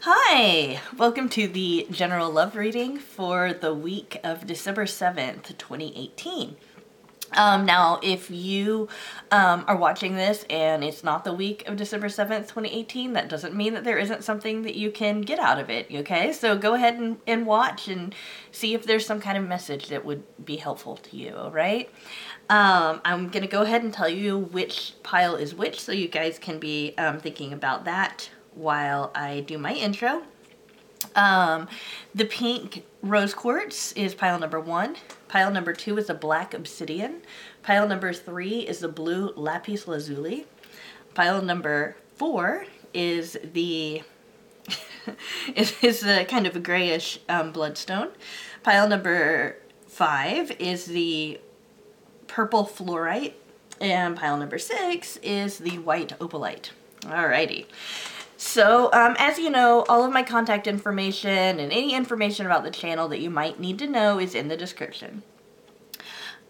Hi! Welcome to the general love reading for the week of December 7th, 2018. Now, if you are watching this and it's not the week of December 7th, 2018, that doesn't mean that there isn't something that you can get out of it, okay? So go ahead and watch and see if there's some kind of message that would be helpful to you, all right? I'm going to go ahead and tell you which pile is which so you guys can be thinking about that while I do my intro. The pink rose quartz is pile number 1. Pile number 2 is the black obsidian. Pile number 3 is the blue lapis lazuli. Pile number 4 is the is a kind of a grayish bloodstone. Pile number 5 is the purple fluorite, and pile number 6 is the white opalite. Alrighty. So, as you know, all of my contact information and any information about the channel that you might need to know is in the description.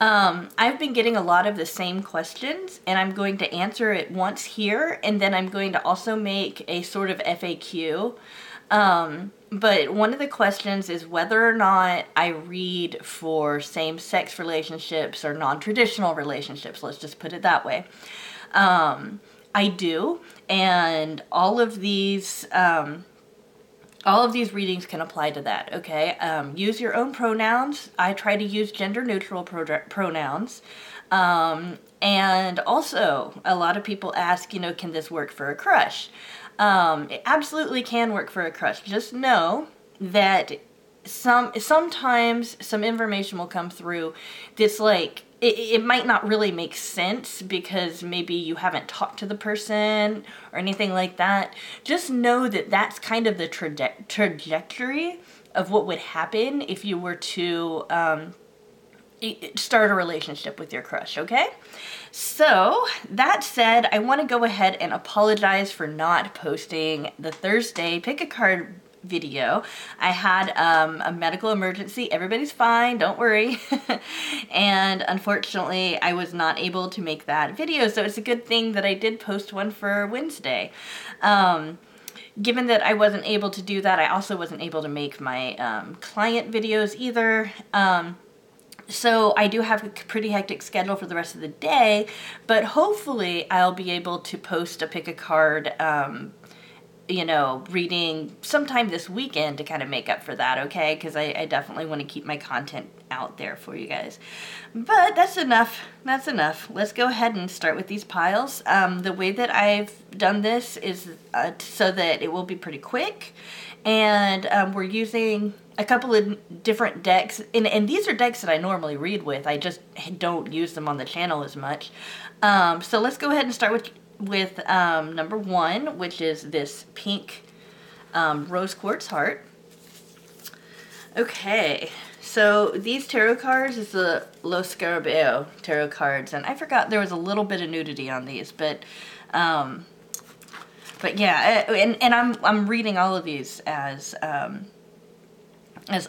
I've been getting a lot of the same questions, and I'm going to answer it once here, and then I'm going to also make a sort of FAQ. But one of the questions is whether or not I read for same-sex relationships or non-traditional relationships. Let's just put it that way. I do, and all of these readings can apply to that, okay? Use your own pronouns. I try to use gender-neutral pronouns. And also, a lot of people ask, you know, can this work for a crush? It absolutely can work for a crush. Just know that sometimes some information will come through that's like, it might not really make sense because maybe you haven't talked to the person or anything like that. Just know that that's kind of the trajectory of what would happen if you were to start a relationship with your crush, okay? So, that said, I want to go ahead and apologize for not posting the Thursday pick a card video. I had a medical emergency. Everybody's fine, don't worry. And unfortunately, I was not able to make that video, so it's a good thing that I did post one for Wednesday. Given that I wasn't able to do that, I also wasn't able to make my client videos either. So I do have a pretty hectic schedule for the rest of the day, but hopefully I'll be able to post a pick a card you know, reading sometime this weekend to kind of make up for that, okay? Because I definitely want to keep my content out there for you guys. But that's enough. That's enough. Let's go ahead and start with these piles. The way that I've done this is so that it will be pretty quick. And we're using a couple of different decks. And these are decks that I normally read with. I just don't use them on the channel as much. So let's go ahead and start with number 1, which is this pink rose quartz heart. Okay, so these tarot cards is the Los Scarabeo tarot cards, and I forgot there was a little bit of nudity on these, but yeah, and I'm reading all of these as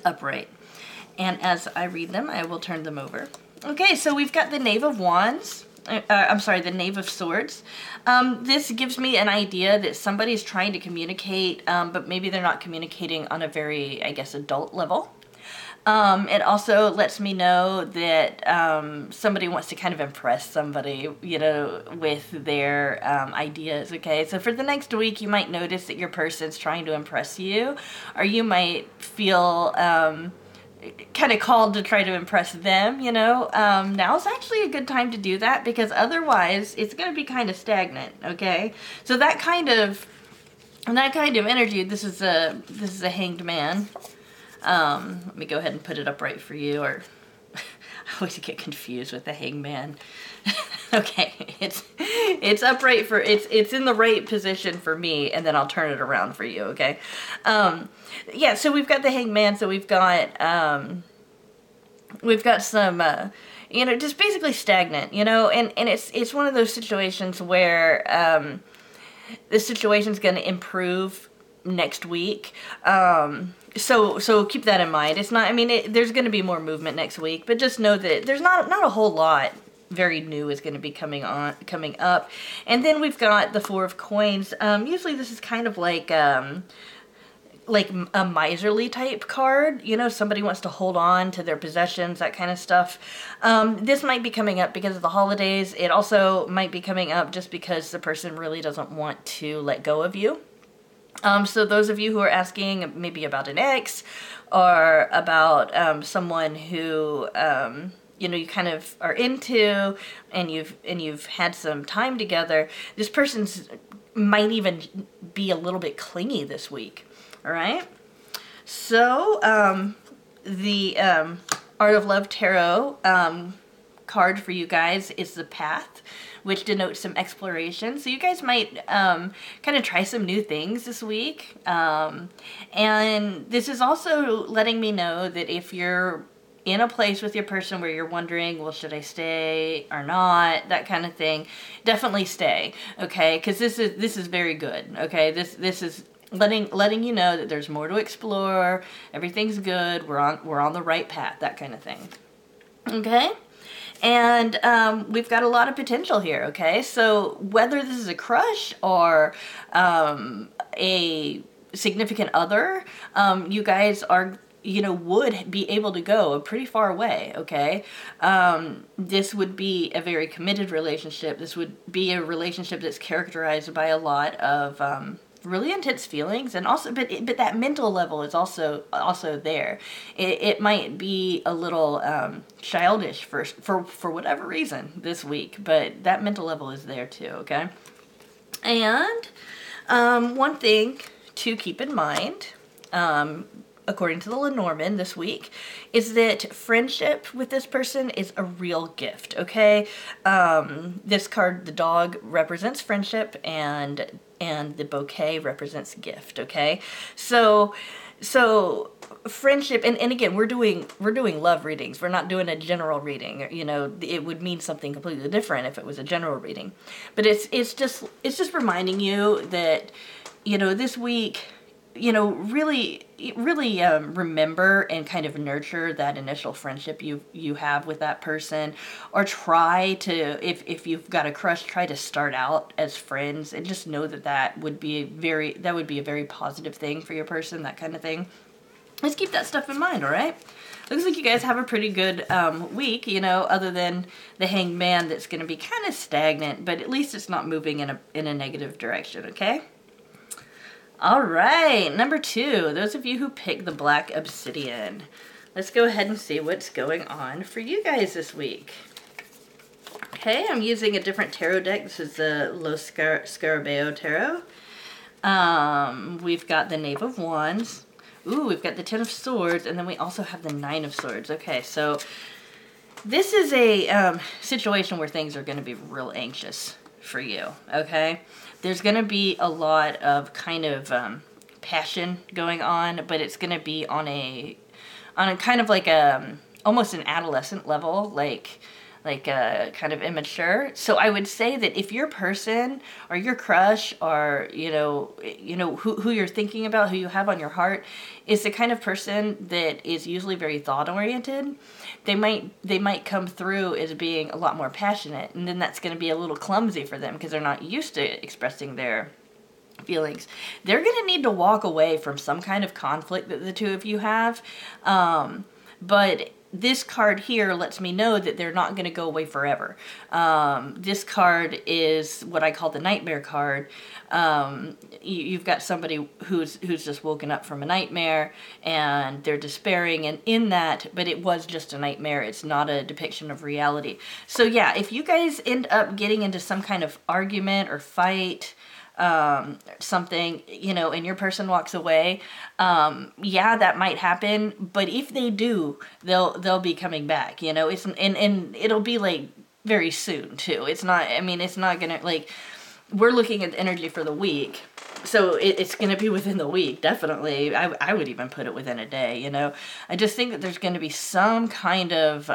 upright, and as I read them, I will turn them over. Okay, so we've got the Knave of Wands. I'm sorry, the Knave of Swords. This gives me an idea that somebody's trying to communicate, but maybe they're not communicating on a very, I guess, adult level. It also lets me know that somebody wants to kind of impress somebody, you know, with their ideas, okay? So for the next week, you might notice that your person's trying to impress you, or you might feel kind of called to try to impress them, you know. Now's actually a good time to do that because otherwise it's going to be kind of stagnant, okay? So that kind of energy, this is a hanged man. Let me go ahead and put it upright for you, or I always get confused with the hangman. Okay, it's upright for, it's in the right position for me, and then I'll turn it around for you, okay? Yeah, so we've got the hangman, so we've got some, you know, just basically stagnant, you know, and it's one of those situations where the situation's going to improve next week. So keep that in mind. It's not, I mean, there's going to be more movement next week, but just know that there's not a whole lot very new is going to be coming up. And then we've got the Four of Coins. Usually this is kind of like like a miserly type card, you know, somebody wants to hold on to their possessions, that kind of stuff. This might be coming up because of the holidays. It also might be coming up just because the person really doesn't want to let go of you. So those of you who are asking maybe about an ex or about someone who you know, you kind of are into and you've had some time together, this person's might even be a little bit clingy this week. All right. So the Art of Love Tarot card for you guys is the Path, which denotes some exploration. So you guys might kind of try some new things this week. And this is also letting me know that if you're in a place with your person where you're wondering, well, should I stay or not, that kind of thing, definitely stay, okay? Because this is very good, okay? This is letting you know that there's more to explore. Everything's good. We're on the right path, that kind of thing, okay? And we've got a lot of potential here, okay? So whether this is a crush or a significant other, you guys are, you know, would be able to go a pretty far away, okay? This would be a very committed relationship. This would be a relationship that's characterized by a lot of really intense feelings, and also, but that mental level is also there. It might be a little childish for whatever reason this week, but that mental level is there too, okay? And one thing to keep in mind, according to the Lenormand this week, is that friendship with this person is a real gift, okay? This card, the dog, represents friendship, and the bouquet represents gift, okay? So friendship, and again, we're doing love readings. We're not doing a general reading. You know, it would mean something completely different if it was a general reading. But it's just reminding you that, you know, this week, you know, really remember and kind of nurture that initial friendship you have with that person, or try to, if you've got a crush, try to start out as friends, and just know that would be a very positive thing for your person, that kind of thing. Let's keep that stuff in mind, all right? Looks like you guys have a pretty good week, you know, other than the Hanged Man that's going to be kind of stagnant, but at least it's not moving in a negative direction, okay? All right, number 2, those of you who picked the Black Obsidian. Let's go ahead and see what's going on for you guys this week. Okay, I'm using a different tarot deck. This is the Los Scarabeo Tarot. We've got the Knave of Wands. Ooh, we've got the Ten of Swords, and then we also have the Nine of Swords. Okay, so this is a situation where things are going to be real anxious for you, okay? There's going to be a lot of kind of passion going on, but it's going to be on a kind of like almost an adolescent level, like kind of immature. So I would say that if your person or your crush, or you know who you're thinking about, who you have on your heart, is the kind of person that is usually very thought oriented, they might come through as being a lot more passionate, and then that's going to be a little clumsy for them because they're not used to expressing their feelings. They're going to need to walk away from some kind of conflict that the two of you have, but this card here lets me know that they're not going to go away forever. This card is what I call the nightmare card. You've got somebody who's just woken up from a nightmare, and they're despairing, and in that, but it was just a nightmare. It's not a depiction of reality. So yeah, if you guys end up getting into some kind of argument or fight, something, you know, and your person walks away, yeah, that might happen, but if they do, they'll be coming back, you know. It's and it'll be like very soon too. It's not, I mean, it's not gonna, like, we're looking at the energy for the week, so it's gonna be within the week, definitely. I would even put it within a day, you know. I just think that there's gonna be some kind of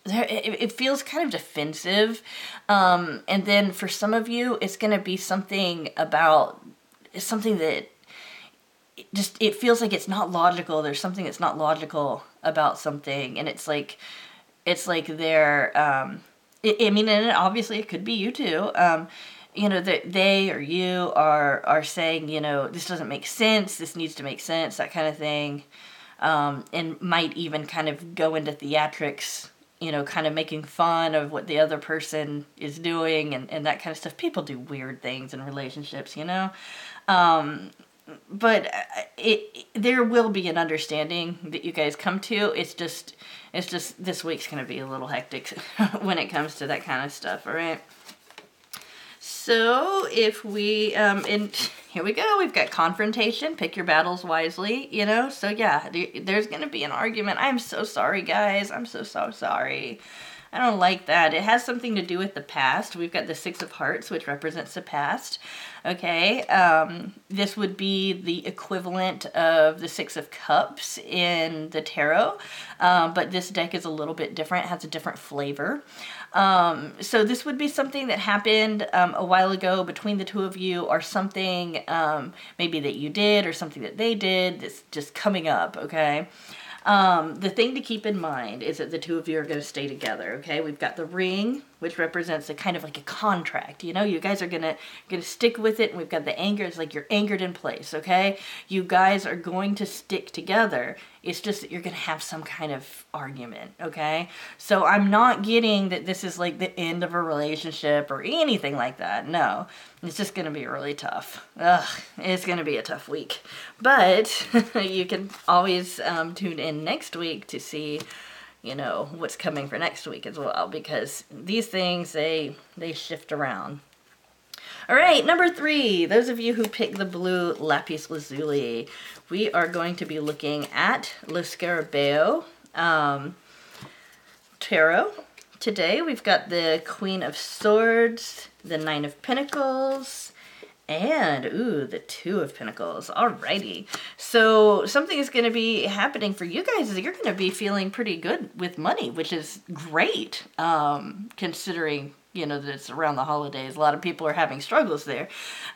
it feels kind of defensive, and then for some of you, it's going to be something that it feels like it's not logical. There's something that's not logical about something, and it's like they're, I mean, and obviously it could be you too, you know, that they or you are saying, you know, this doesn't make sense, this needs to make sense, that kind of thing. And might even kind of go into theatrics, you know, kind of making fun of what the other person is doing and that kind of stuff. People do weird things in relationships, you know. But there will be an understanding that you guys come to. It's just this week's going to be a little hectic when it comes to that kind of stuff, all right? So if we, and here we go, we've got confrontation, pick your battles wisely, you know? So yeah, there's going to be an argument. I'm so sorry, guys. I'm so sorry. I don't like that. It has something to do with the past. We've got the Six of Hearts, which represents the past. Okay, this would be the equivalent of the Six of Cups in the tarot, but this deck is a little bit different. It has a different flavor. So this would be something that happened a while ago between the two of you, or something maybe that you did or something that they did that's just coming up, okay? The thing to keep in mind is that the two of you are going to stay together, okay? We've got the ring, which represents a kind of like a contract, you know? You guys are gonna stick with it, and we've got the anchor. It's like you're anchored in place, okay? You guys are going to stick together. It's just that you're going to have some kind of argument, okay? So I'm not getting that this is like the end of a relationship or anything like that. No, it's just going to be really tough. Ugh, it's going to be a tough week. But you can always tune in next week to see, you know, what's coming for next week as well, because these things, they shift around. All right, number 3, those of you who pick the blue lapis lazuli, we are going to be looking at Le Scarabeo Tarot. Today we've got the Queen of Swords, the Nine of Pentacles, and, ooh, the Two of Pentacles. Alrighty. So something is going to be happening for you guys. You're going to be feeling pretty good with money, which is great, considering, you know, that it's around the holidays. A lot of people are having struggles there.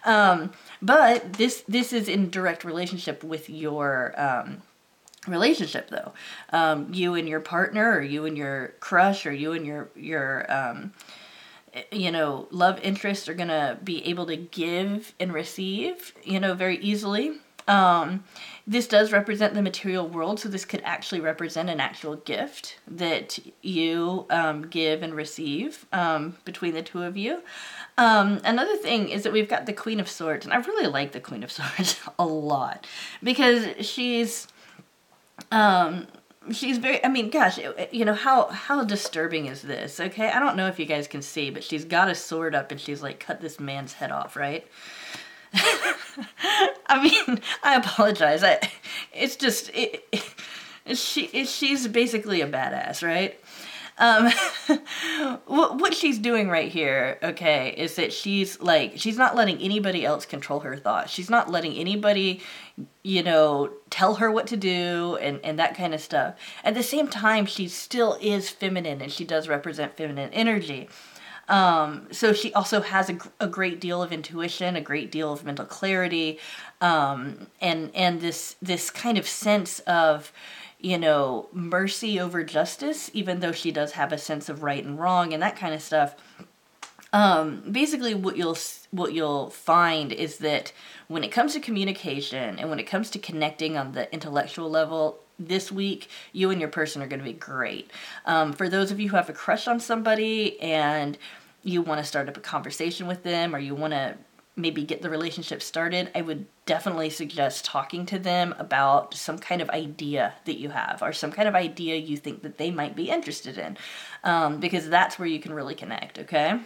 But this is in direct relationship with your relationship, though. You and your partner, or you and your crush, or you and your you know, love interests are going to be able to give and receive, you know, very easily. This does represent the material world, so this could actually represent an actual gift that you give and receive between the two of you. Another thing is that we've got the Queen of Swords, and I really like the Queen of Swords a lot, because she's very, I mean, gosh, you know, how disturbing is this, okay? I don't know if you guys can see, but she's got a sword up and she's like cut this man's head off, right? I mean, I apologize. It's just, she's basically a badass, right? What she's doing right here, okay, is that she's not letting anybody else control her thoughts. She's not letting anybody, you know, tell her what to do and that kind of stuff. At the same time, she still is feminine, and she does represent feminine energy. So she also has a great deal of intuition, a great deal of mental clarity, and this kind of sense of, you know, mercy over justice, even though she does have a sense of right and wrong and that kind of stuff. Basically what you'll find is that when it comes to communication and when it comes to connecting on the intellectual level, this week, you and your person are going to be great. For those of you who have a crush on somebody and you want to start up a conversation with them, or you want to maybe get the relationship started, I would definitely suggest talking to them about some kind of idea that you have, or some kind of idea you think that they might be interested in, because that's where you can really connect, okay?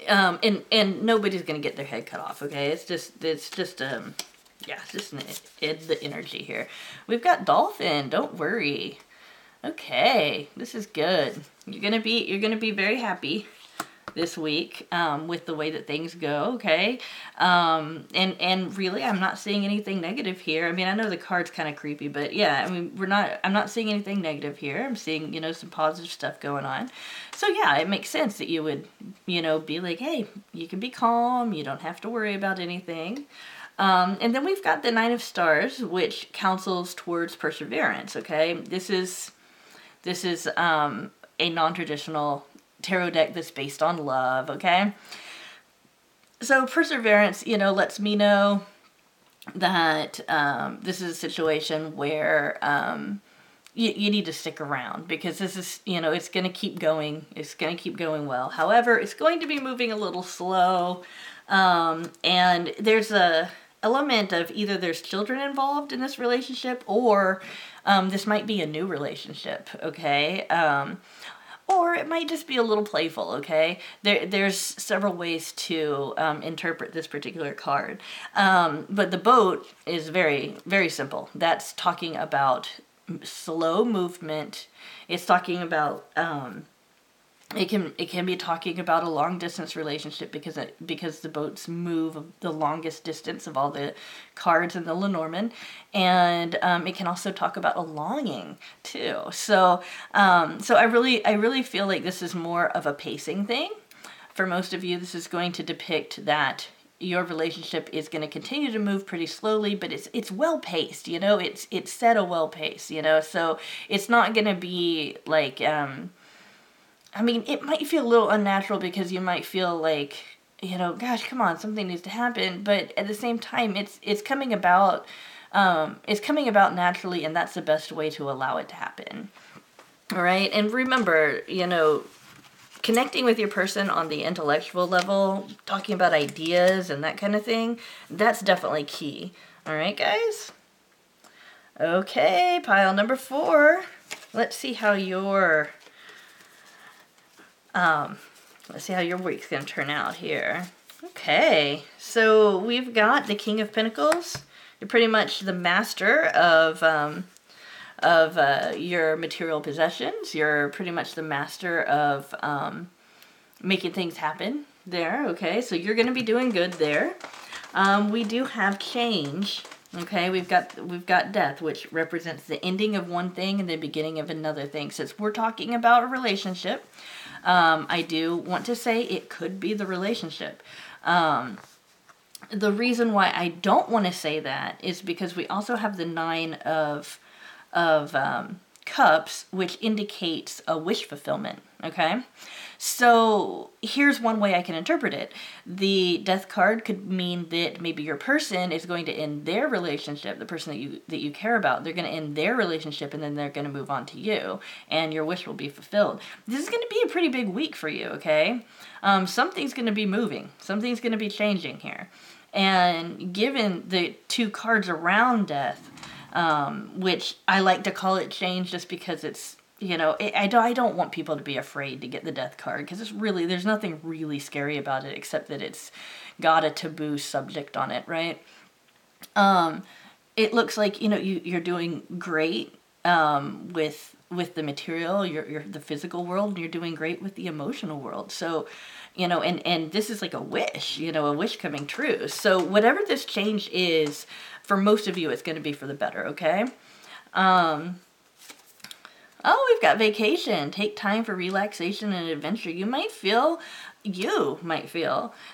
And nobody's going to get their head cut off, okay? It's just yeah, it's just the energy here. We've got Dolphin, don't worry. Okay, this is good. You're gonna be very happy this week with the way that things go, okay? And really, I'm not seeing anything negative here. I mean, I know the card's kind of creepy, but yeah, I mean, I'm not seeing anything negative here. I'm seeing, you know, some positive stuff going on. So yeah, it makes sense that you would, you know, be like, hey, you can be calm. You don't have to worry about anything. And then we've got the Nine of Stars, which counsels towards perseverance, okay? This is a non-traditional tarot deck that's based on love, okay? So perseverance, you know, lets me know that this is a situation where you need to stick around, because this is, you know, it's going to keep going. It's going to keep going well. However, it's going to be moving a little slow. And there's a element of either there's children involved in this relationship, or this might be a new relationship, okay? Or it might just be a little playful, okay? There's several ways to interpret this particular card. But the boat is very, very simple. That's talking about slow movement. It's talking about it can be talking about a long distance relationship, because the boats move the longest distance of all the cards in the Lenormand, and it can also talk about a longing too. So I really feel like this is more of a pacing thing. For most of you, this is going to depict that your relationship is going to continue to move pretty slowly, but it's well paced, you know, it's set a well pace, you know, so it's not going to be like, I mean, it might feel a little unnatural, because you might feel like, you know, gosh, come on, something needs to happen, but at the same time, it's coming about naturally, and that's the best way to allow it to happen. All right, and remember, you know, connecting with your person on the intellectual level, talking about ideas and that kind of thing, that's definitely key. All right, guys? Okay, pile number 4. Let's see how your week's gonna turn out here. Okay, so we've got the King of Pentacles. You're pretty much the master of your material possessions. You're pretty much the master of making things happen there, okay? So you're going to be doing good there. We do have change, okay? We've got death, which represents the ending of one thing and the beginning of another thing. Since we're talking about a relationship, I do want to say it could be the relationship. The reason why I don't want to say that is because we also have the 9 of Cups, which indicates a wish fulfillment, okay? So here's one way I can interpret it. The Death card could mean that maybe your person is going to end their relationship, the person that you care about. They're going to end their relationship, and then they're going to move on to you, and your wish will be fulfilled. This is going to be a pretty big week for you, okay? Something's going to be moving. Something's going to be changing here. And given the 2 cards around Death, which I like to call it change, just because it's, you know, I don't want people to be afraid to get the Death card, because there's nothing really scary about it, except that it's got a taboo subject on it, right? It looks like, you know, you're doing great with the material, you're the physical world, and you're doing great with the emotional world. So, you know, and this is like a wish, you know, a wish coming true. So whatever this change is, for most of you, it's going to be for the better, okay? Oh, we've got vacation. Take time for relaxation and adventure. You might feel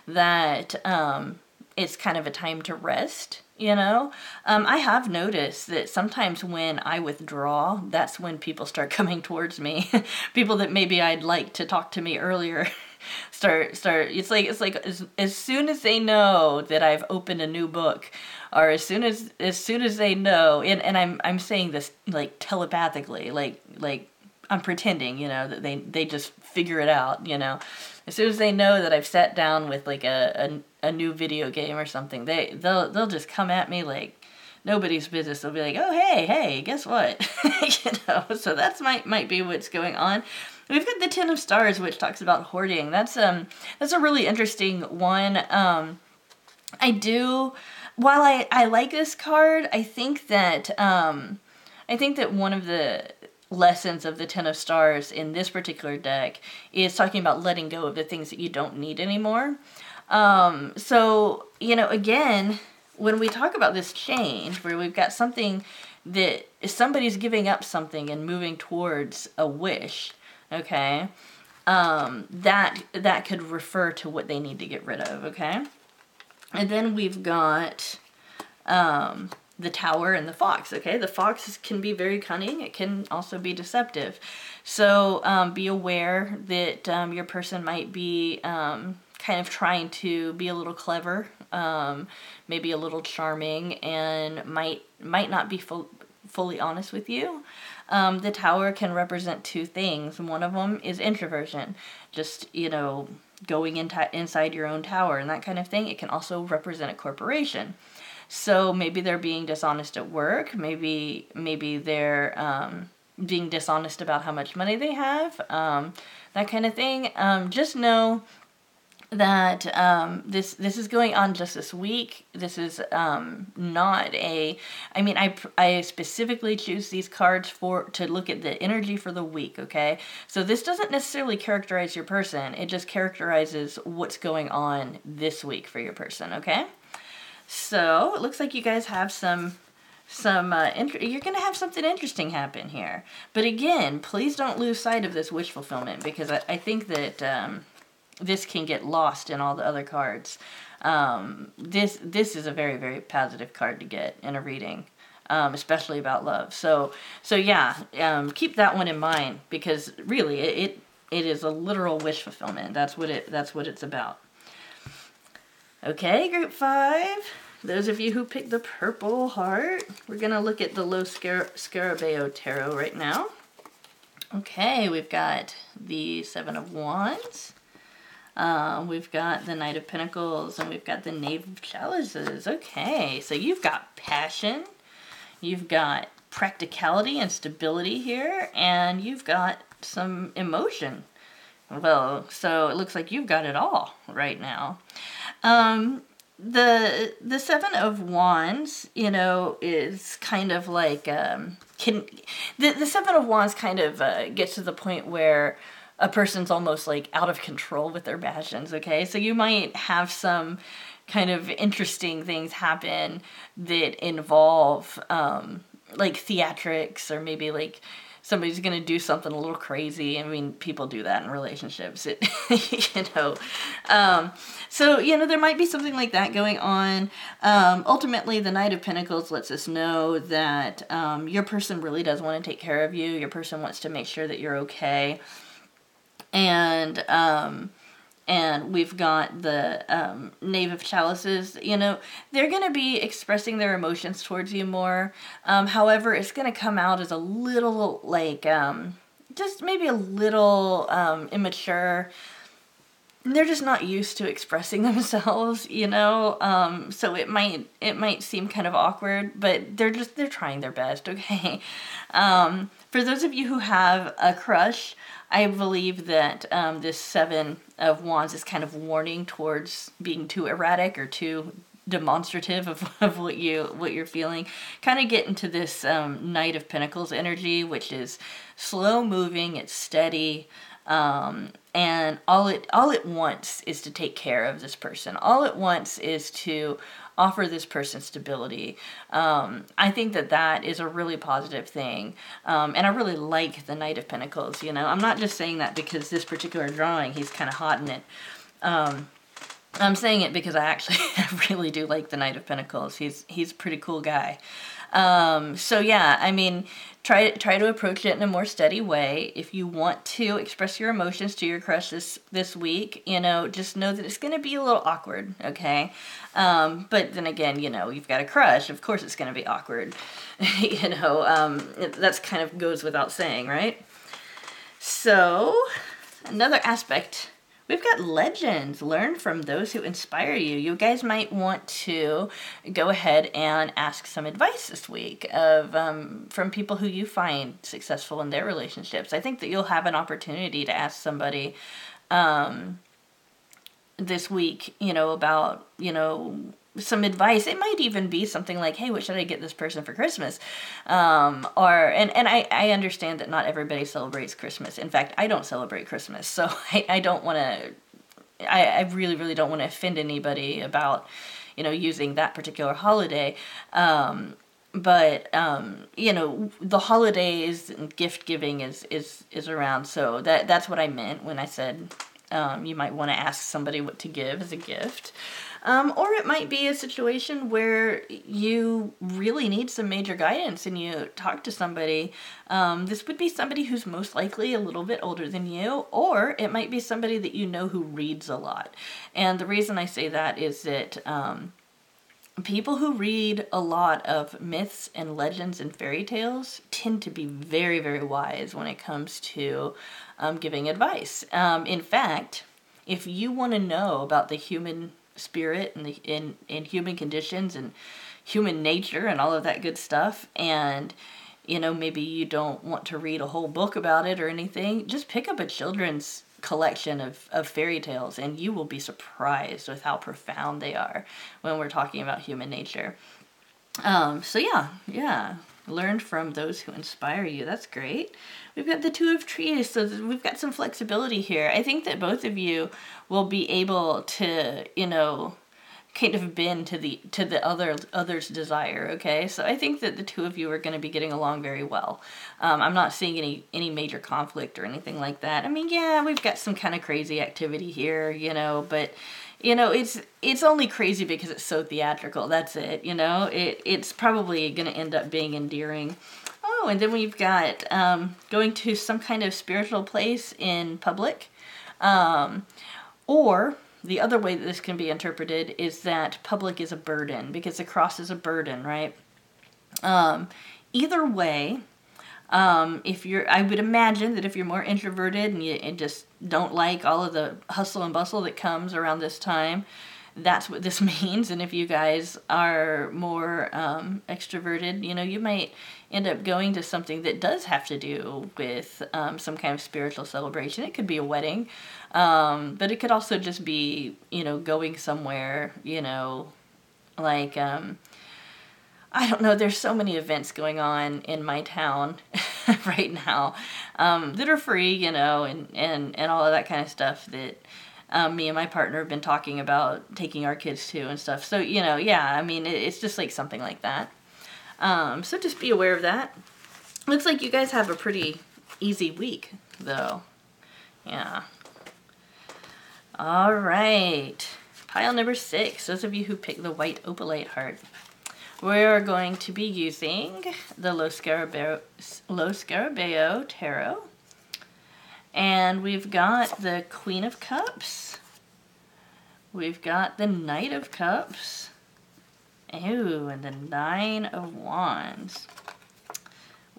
that it's kind of a time to rest, you know? I have noticed that sometimes when I withdraw, that's when people start coming towards me. People that maybe I'd like to talk to me earlier start it's like as soon as they know that I've opened a new book, or as soon as they know, and I'm saying this like telepathically, like I'm pretending, you know, that they just figure it out, you know. As soon as they know that I've sat down with like a new video game or something, they'll just come at me like nobody's business. They'll be like, oh hey, guess what? You know, so that's might be what's going on. We've got the 10 of Stars, which talks about hoarding. That's a really interesting one. While I like this card, I think that one of the lessons of the 10 of Stars in this particular deck is talking about letting go of the things that you don't need anymore. So, you know, again, when we talk about this change, where we've got something that somebody's giving up something and moving towards a wish, okay, that could refer to what they need to get rid of, okay? And then we've got the Tower and the Fox, okay? The Fox can be very cunning. It can also be deceptive. So be aware that your person might be kind kind of trying to be a little clever, maybe a little charming, and might not be fully honest with you. The Tower can represent two things. One of them is introversion, just, you know, going inside your own tower and that kind of thing. It can also represent a corporation. So maybe they're being dishonest at work. Maybe they're being dishonest about how much money they have, that kind of thing. Just know that this is going on just this week. This is not a, I mean, I specifically choose these cards to look at the energy for the week, okay? So this doesn't necessarily characterize your person. It just characterizes what's going on this week for your person, okay? So it looks like you guys have you're going to have something interesting happen here. But again, please don't lose sight of this wish fulfillment, because I think that this can get lost in all the other cards. This is a very, very positive card to get in a reading, especially about love. So yeah, keep that one in mind, because really it is a literal wish fulfillment. That's what it's about. Okay, group 5. Those of you who picked the purple heart, we're going to look at the Lo Scarabeo Tarot right now. Okay, we've got the 7 of Wands. We've got the Knight of Pentacles, and we've got the Knave of Chalices. Okay, so you've got passion, you've got practicality and stability here, and you've got some emotion. Well, so it looks like you've got it all right now. The 7 of Wands, you know, is kind of like, the 7 of Wands kind of gets to the point where a person's almost like out of control with their passions, okay? So you might have some kind of interesting things happen that involve like theatrics, or maybe like somebody's going to do something a little crazy. I mean, people do that in relationships, you know. So, you know, there might be something like that going on. Ultimately, the Knight of Pentacles lets us know that your person really does want to take care of you. Your person wants to make sure that you're okay. And we've got the Knave of Chalices. You know, they're going to be expressing their emotions towards you more. However, it's going to come out as a little, like, just maybe a little immature. They're just not used to expressing themselves, you know, so it might seem kind of awkward, but they're trying their best, okay? For those of you who have a crush, I believe that this 7 of Wands is kind of warning towards being too erratic or too demonstrative of what you're feeling. Kind of get into this Knight of Pentacles energy, which is slow moving, it's steady, and all it wants is to take care of this person. All it wants is to offer this person stability. I think that is a really positive thing. And I really like the Knight of Pentacles, you know. I'm not just saying that because this particular drawing, he's kind of hot in it. I'm saying it because I really do like the Knight of Pentacles. He's a pretty cool guy. So yeah, I mean, try to approach it in a more steady way. If you want to express your emotions to your crush this week, you know, just know that it's going to be a little awkward, okay? But then again, you know, you've got a crush, of course it's going to be awkward. You know, that's kind of goes without saying, right? So, another aspect, we've got legends. Learn from those who inspire you. You guys might want to go ahead and ask some advice this week from people who you find successful in their relationships. I think that you'll have an opportunity to ask somebody this week, you know, about, you know, some advice. It might even be something like, hey, what should I get this person for Christmas? And I understand that not everybody celebrates Christmas. In fact, I don't celebrate Christmas, so I don't want to, I really, really don't want to offend anybody about, you know, using that particular holiday. But you know, the holidays and gift giving is around, so that's what I meant when I said you might want to ask somebody what to give as a gift. Or it might be a situation where you really need some major guidance and you talk to somebody. This would be somebody who's most likely a little bit older than you, or it might be somebody that you know who reads a lot. And the reason I say that is that people who read a lot of myths and legends and fairy tales tend to be very, very wise when it comes to giving advice. In fact, if you want to know about the human spirit and in human conditions and human nature and all of that good stuff, and maybe you don't want to read a whole book about it or anything, just pick up a children's collection of fairy tales and you will be surprised with how profound they are when we're talking about human nature. So yeah, learn from those who inspire you. That's great. We've got the Two of Trees, so we've got some flexibility here. I think that both of you will be able to, kind of bend to the other's desire. Okay, so I think that the two of you are going to be getting along very well. I'm not seeing any major conflict or anything like that. I mean, yeah, we've got some kind of crazy activity here, but it's only crazy because it's so theatrical. That's it. It's probably going to end up being endearing. Oh, and then we've got going to some kind of spiritual place in public, or the other way that this can be interpreted is that public is a burden, because the cross is a burden, right? Either way, I would imagine that if you're more introverted and you just don't like all of the hustle and bustle that comes around this time, that's what this means. And if you guys are more extroverted, you might end up going to something that does have to do with some kind of spiritual celebration. It could be a wedding, but it could also just be, going somewhere, like, I don't know, there's so many events going on in my town right now that are free, and all of that kind of stuff that me and my partner have been talking about taking our kids to and stuff. So, yeah, I mean, it's just like something like that. So just be aware of that. Looks like you guys have a pretty easy week, though. Yeah. All right. Pile number 6. Those of you who picked the white opalite heart. We're going to be using the Lo Scarabeo Tarot. And we've got the Queen of Cups. We've got the Knight of Cups. Ooh, and the Nine of Wands.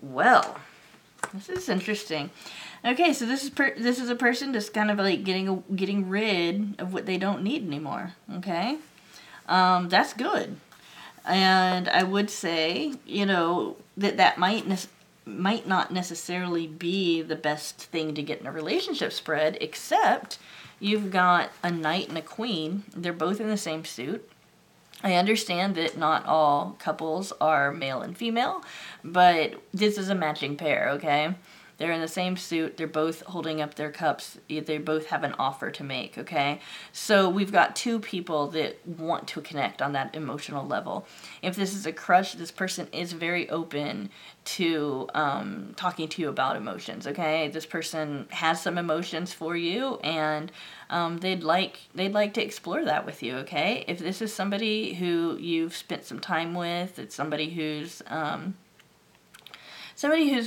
Well, this is interesting. Okay, so this is a person just kind of like getting rid of what they don't need anymore. Okay, that's good. And I would say, that might not necessarily be the best thing to get in a relationship spread, except you've got a knight and a queen. They're both in the same suit. I understand that not all couples are male and female, but this is a matching pair, okay? They're in the same suit. They're both holding up their cups. They both have an offer to make, okay? So we've got two people that want to connect on that emotional level. If this is a crush, this person is very open to talking to you about emotions, okay? This person has some emotions for you, and they'd like to explore that with you, okay? If this is somebody who you've spent some time with, it's somebody who's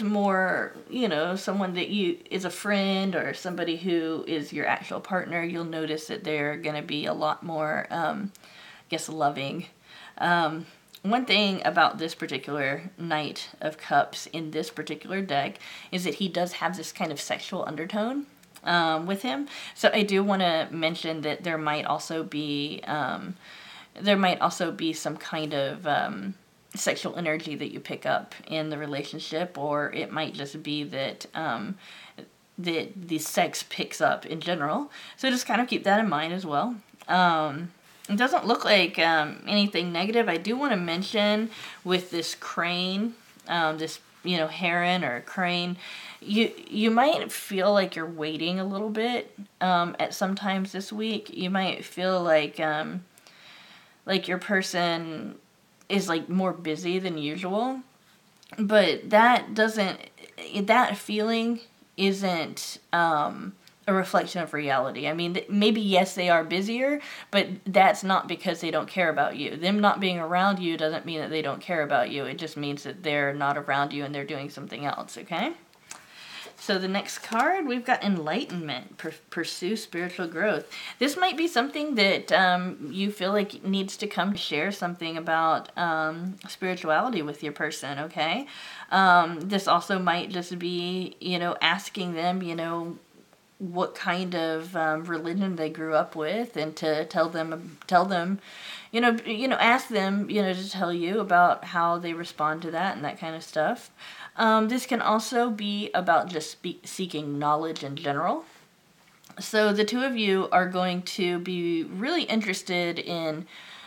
more, someone that is a friend, or somebody who is your actual partner, you'll notice that they're going to be a lot more, loving. One thing about this particular Knight of Cups in this particular deck is that he does have this kind of sexual undertone with him. So I do want to mention that there might also be some kind of sexual energy that you pick up in the relationship, or it might just be that the sex picks up in general. So just kind of keep that in mind as well. It doesn't look like anything negative. I do want to mention with this crane, this heron or crane, you might feel like you're waiting a little bit at some times this week. You might feel like your person is like more busy than usual, but that feeling isn't a reflection of reality. I mean, maybe, yes, they are busier, but that's not because they don't care about you. Them not being around you doesn't mean that they don't care about you. It just means that they're not around you and they're doing something else, okay? So the next card, we've got Enlightenment, pursue spiritual growth. This might be something that you feel like needs to come share something about spirituality with your person, okay? This also might just be, you know, asking them, you know, what kind of religion they grew up with, and to tell them, ask them, to tell you about how they respond to that and that kind of stuff. This can also be about just seeking knowledge in general. So the two of you are going to be really interested in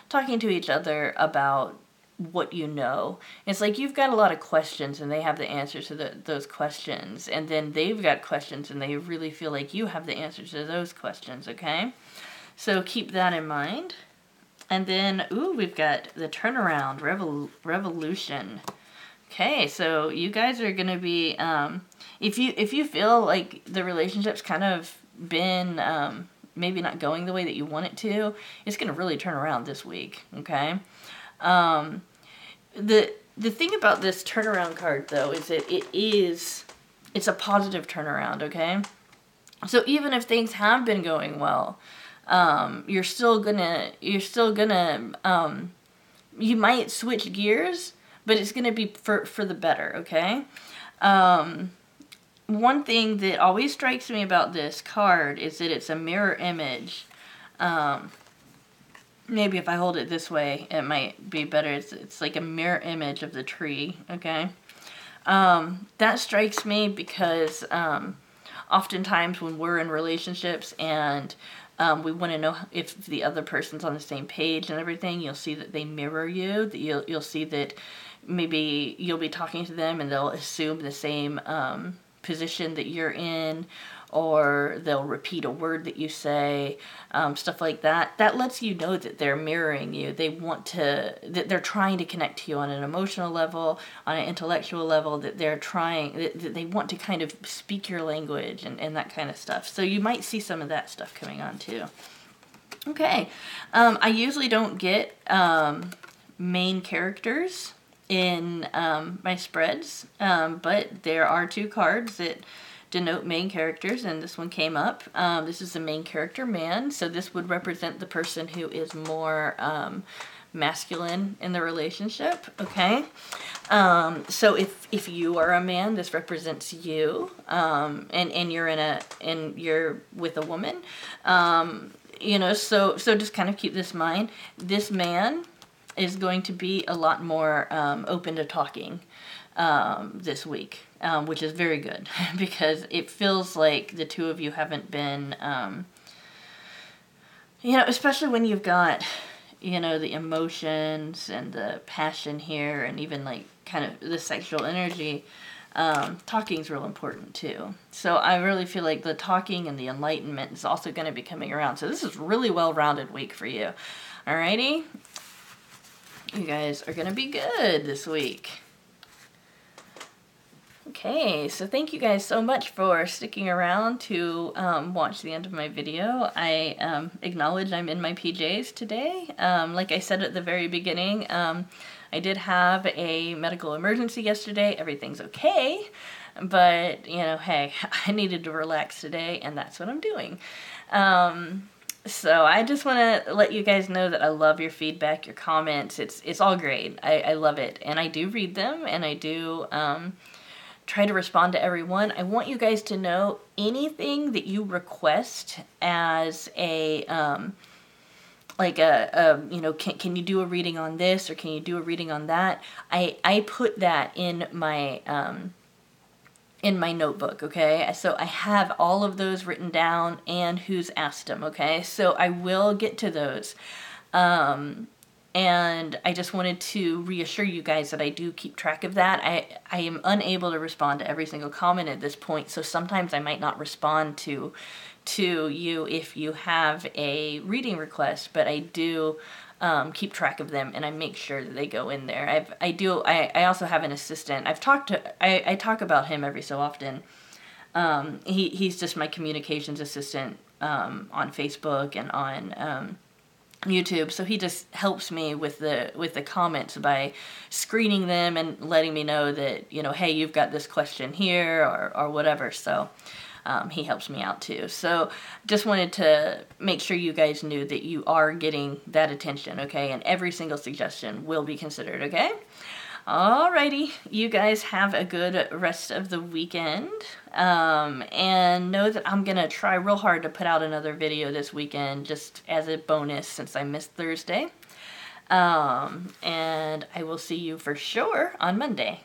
talking to each other about what you know. It's like you've got a lot of questions and they have the answers to those questions, and then they've got questions and they really feel like you have the answers to those questions, okay? So keep that in mind. And then, we've got the turnaround, revolution. Okay, so you guys are going to be, if you feel like the relationship's kind of been maybe not going the way that you want it to, it's going to really turn around this week, okay? The thing about this turnaround card, though, is that it's a positive turnaround, okay? So even if things have been going well, you might switch gears, but it's gonna be for the better, okay? One thing that always strikes me about this card is that it's a mirror image. Maybe if I hold it this way, it might be better. It's like a mirror image of the tree, okay? That strikes me because oftentimes when we're in relationships and we want to know if the other person's on the same page and everything, you'll see that they mirror you. That you'll see that maybe you'll be talking to them and they'll assume the same position that you're in, or they'll repeat a word that you say, stuff like that. That lets you know that they're mirroring you. That they're trying to connect to you on an emotional level, on an intellectual level, that they want to kind of speak your language and that kind of stuff. So you might see some of that stuff coming on too. Okay, I usually don't get main characters in my spreads, but there are two cards that denote main characters, and this one came up. This is the main character, man, so this would represent the person who is more masculine in the relationship, okay? So if you are a man, this represents you, and you're with a woman, so just kind of keep this in mind. This man is going to be a lot more open to talking this week, which is very good because it feels like the two of you haven't been, especially when you've got, the emotions and the passion here, and even like kind of the sexual energy. Talking is real important too. So I really feel like the talking and the enlightenment is also going to be coming around. So this is a really well-rounded week for you. Alrighty? You guys are going to be good this week. Okay, so thank you guys so much for sticking around to watch the end of my video. I acknowledge I'm in my PJs today. Like I said at the very beginning, I did have a medical emergency yesterday. Everything's okay, but, hey, I needed to relax today, and that's what I'm doing. So I just want to let you guys know that I love your feedback, your comments. It's all great. I love it. And I do read them, and I do try to respond to everyone. I want you guys to know anything that you request as a, can you do a reading on this, or can you do a reading on that? I put that in my notebook, okay? So I have all of those written down and who's asked them, okay? So I will get to those. And I just wanted to reassure you guys that I do keep track of that. I am unable to respond to every single comment at this point, so sometimes I might not respond to you if you have a reading request, but I do keep track of them, and I make sure that they go in there. I also have an assistant. I talk about him every so often. He's just my communications assistant on Facebook and on YouTube, so he just helps me with the comments by screening them and letting me know that, you know, hey, you've got this question here or whatever. So he helps me out too. So just wanted to make sure you guys knew that you are getting that attention, okay? And every single suggestion will be considered, okay? Alrighty, you guys have a good rest of the weekend, and know that I'm gonna try real hard to put out another video this weekend just as a bonus since I missed Thursday, and I will see you for sure on Monday.